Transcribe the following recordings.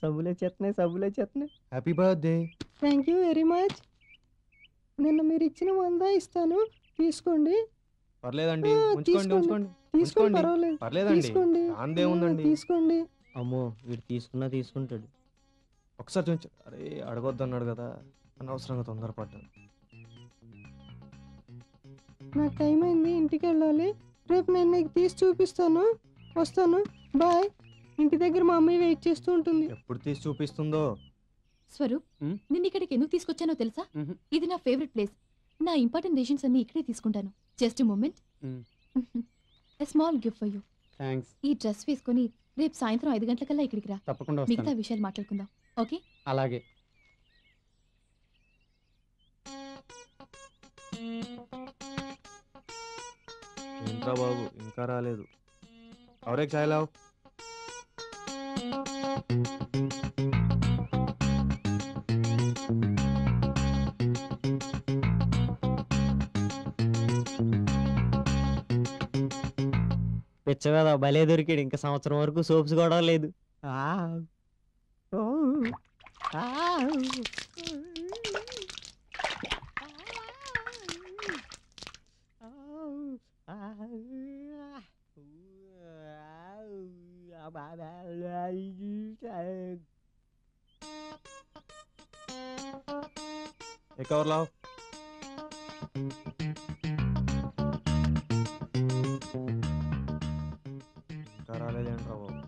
సబ్బులే happy birthday. Thank you very much. నిన్న మీరు ఇచ్చిన 100 ఇస్తాను, తీసుకోండి. పర్లేదండి, ఉంచుకోండి తీసుకోండి. ఉంచుకోండి తీసుకోండి, ఉంచుకోండి. పర్వాలేదు. పర్లేదండి, తీసుకోండి. దాందే ఉందండి. తీసుకోండి. అమ్మో వీడు తీసుకుంటాడు. ఒకసారి చూపించు. అరే అడగొద్దు అన్నాడు కదా, అనవసరంగా తొందరపడ్డాను. నాకు టైం అయింది, ఇంటికి వెళ్ళాలి. రేపు నేను నీకు తీసి చూపిస్తాను. వస్తాను, బాయ్. ఇంటి దగ్గర మా అమ్మాయి వెయిట్ చేస్తూ ఉంటుంది. ఎప్పుడు తీసి చూపిస్తుందో. స్వరూప్, నిన్న ఇక్కడికి ఎందుకు తీసుకొచ్చానో తెలుసా? ఇది నా ఫేవరెట్ ప్లేస్. నా ఇంపార్టెంట్ డెసిషన్స్ అన్ని ఇక్కడే తీసుకుంటాను. Just moment. Small gift for you. Thanks. ఈ డ్రెస్ వేసుకొని రేపు సాయంత్రం 5 గంటలకల్లా ఇక్కడికి రా. తప్పకుండా మిగతా విషయాలు మాట్లాడుకుందాం. ఓకే? అలాగే. ఏంట్రా బాబు ఇంకా రాలేదు? అవరే చాయ్ లావ్. పిచ్చ కదా భలే దొరికాడు. ఇంకా సంవత్సరం వరకు సోప్స్ కూడా లేదు. एक और लाओ. ఇంకా రాలేదేంట్రా బాబు?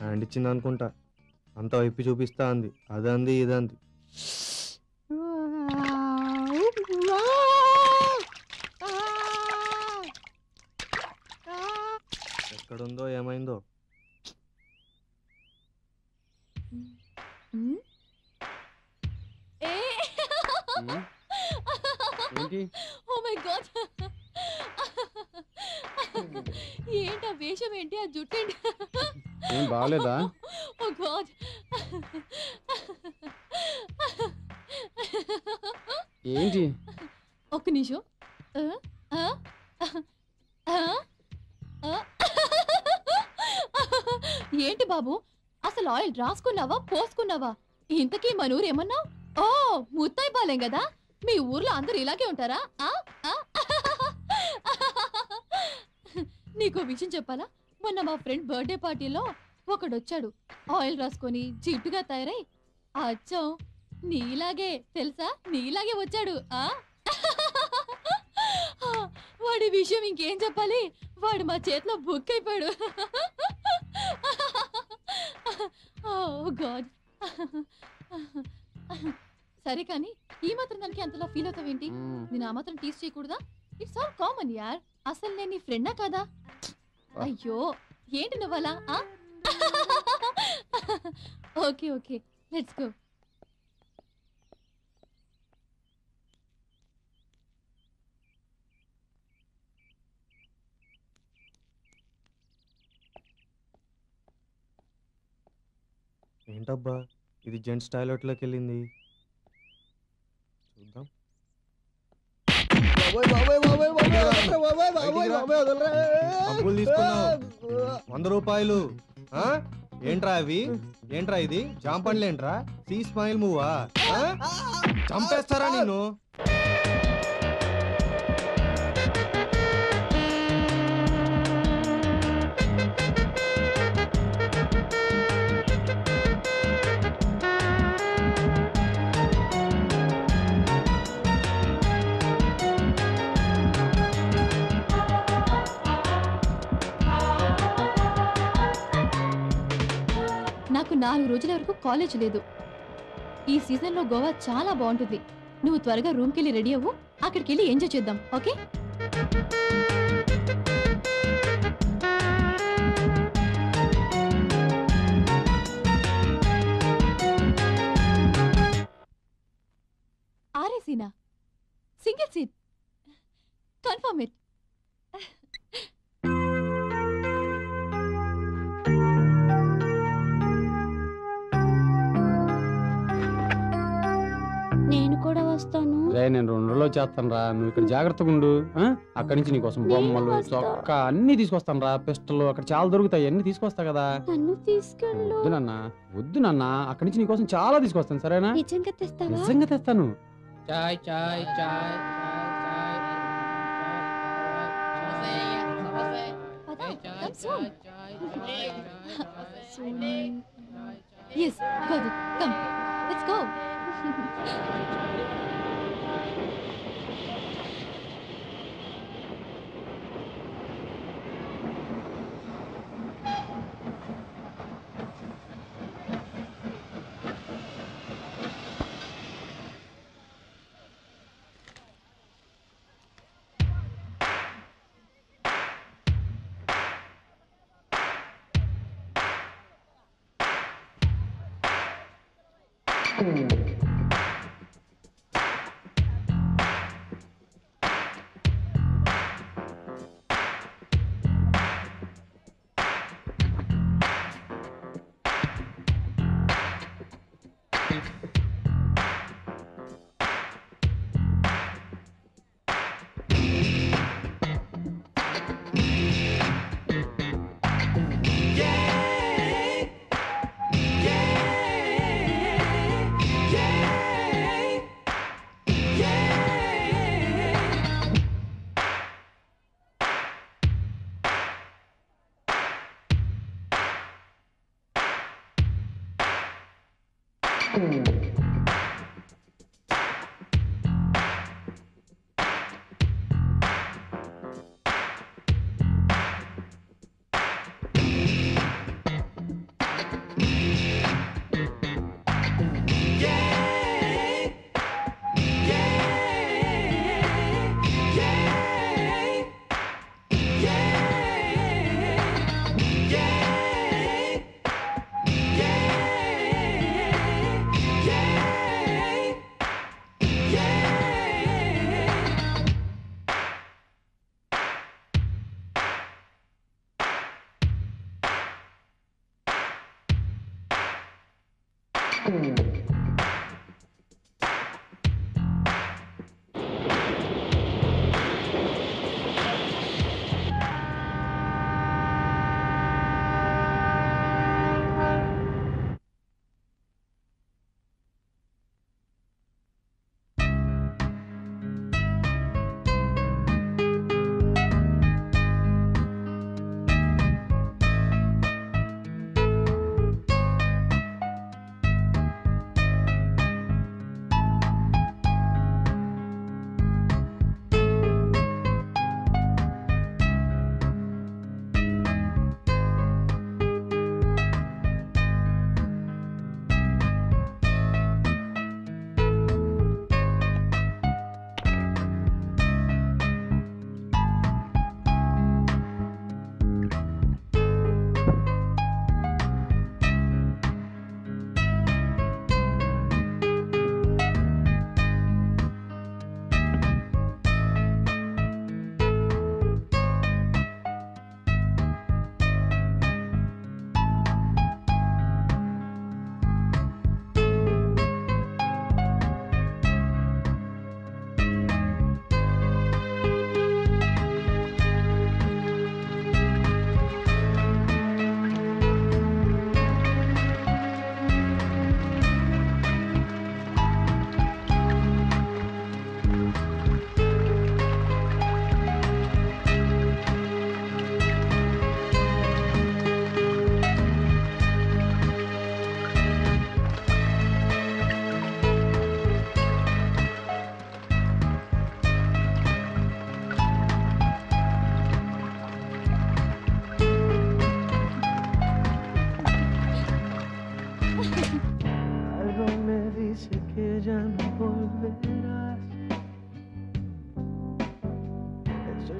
హ్యాండ్ ఇచ్చింది అనుకుంటా, అంతా వైపు చూపిస్తా అంది. అదంది ఇదంది. ఎక్కడుందో ఏమైందో. ఏంటి? ఓ మై గాడ్, ఏంటి ఆ వేషం, ఏంటి ఆ జుట్టు, ఏంటి? ఏం బాగలేదా? ఓ గాడ్. ఏంటి? ఒక్క నిమిషం. ఏంటి బాబు, అసలు ఆయిల్ రాసుకున్నావా పోసుకున్నావా? ఇంతకీ మన ఊరు ఏమన్నావు? ఓ ముత్తాయి పాలెం కదా. మీ ఊర్లో అందరు ఇలాగే ఉంటారా? నీకో విషయం చెప్పాలా? మొన్న మా ఫ్రెండ్ బర్త్డే పార్టీలో ఒకడొచ్చాడు, ఆయిల్ రాసుకొని జిడ్డుగా తయారై. అచ్చం నీలాగే తెలుసా, నీలాగే వచ్చాడు. వాడి విషయం ఇంకేం చెప్పాలి, వాడు మా చేతిలో బుక్ అయిపోయాడు. ఓ గాడ్. సరే కానీ ఈ మాత్రం దానికి అంతలా ఫీల్ అవుతావేంటి? నేను ఆ మాత్రం టీస్ చేయకూడదా? ఇట్స్ ఆల్ కామన్ యార్. అసలు నేను నీ ఫ్రెండా కాదా? అయ్యో ఏంటి నువ్వలా? Okay okay, let's go. ఏంటబ్బా ఇది జెంట్స్ టాయిలెట్లోకి వెళ్ళింది. చూద్దాం. డబ్బులు తీసుకున్నావు 100 రూపాయలు. ఏంట్రా అవి? ఏంట్రా ఇది? జాంపండ్లు ఏంట్రా? సీ స్మైల్ మూవా? చంపేస్తారా నిన్ను? నాకు 4 రోజుల వరకు కాలేజ్ లేదు. ఈ సీజన్లో గోవా చాలా బాగుంటుంది. నువ్వు త్వరగా రూమ్కి వెళ్ళి రెడీ అవ్వు, అక్కడికి వెళ్ళి ఎంజాయ్ చేద్దాం. ఓకే? ఆర్ఏసీనా? Single seat? Confirm it. నేను కూడా వస్తాను. రే నేను 2 రోజుల్లో చేస్తాను రా, నువ్వు ఇక్కడ జాగ్రత్తగా ఉండు. అక్కడి నుంచి నీకోసం బొమ్మలు చొక్కా అన్ని తీసుకొస్తాను రా, పిస్టల్ అక్కడ చాలా దొరుకుతాయి, అన్ని తీసుకొస్తా కదా. వద్దు నాన్న, అక్కడి నుంచి నీకోసం చాలా తీసుకొస్తాను, సరేనా? నిజంగా తెస్తాను. చాయ్ చాయ్ చాయ్ Yes, got it. Come, let's go.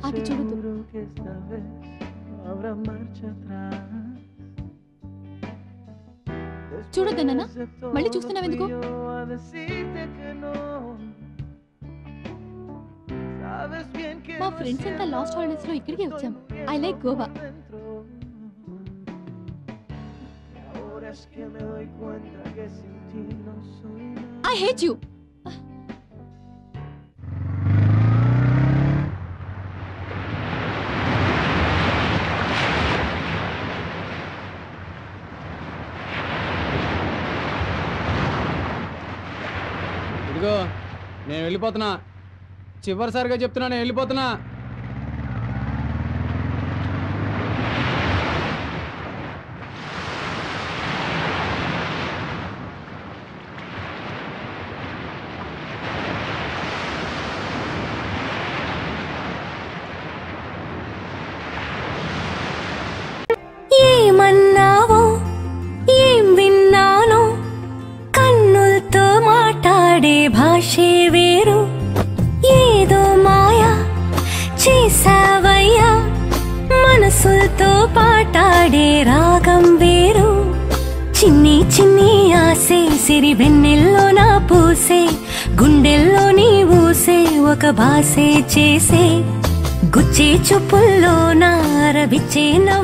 అటు చూడదు. చూడొద్దన్నా, మళ్ళీ చూస్తున్నావు ఎందుకు? మా ఫ్రెండ్స్ అంతా లాస్ట్ హాలిడేస్ లో ఇక్కడికే వచ్చాం. I like Goa. I hate you. నేను వెళ్ళిపోతున్నా, చివరిసారిగా చెప్తున్నా, నేను వెళ్ళిపోతున్నా. ఏమన్నావో ఏం విన్నానో, కన్నులతో మాట్లాడే భాషే వేరు. ఏదో మాయా చేసావయ్యా, మనసులతో పాటాడే రాగం వేరు. చిన్ని చిన్ని ఆసే సిరి వెన్నెల్లో నా పూసే, గుండెల్లో నీ ఊసే ఒక భాసే చేసే. గుచ్చే చూపుల్లో నా రవిచ్చే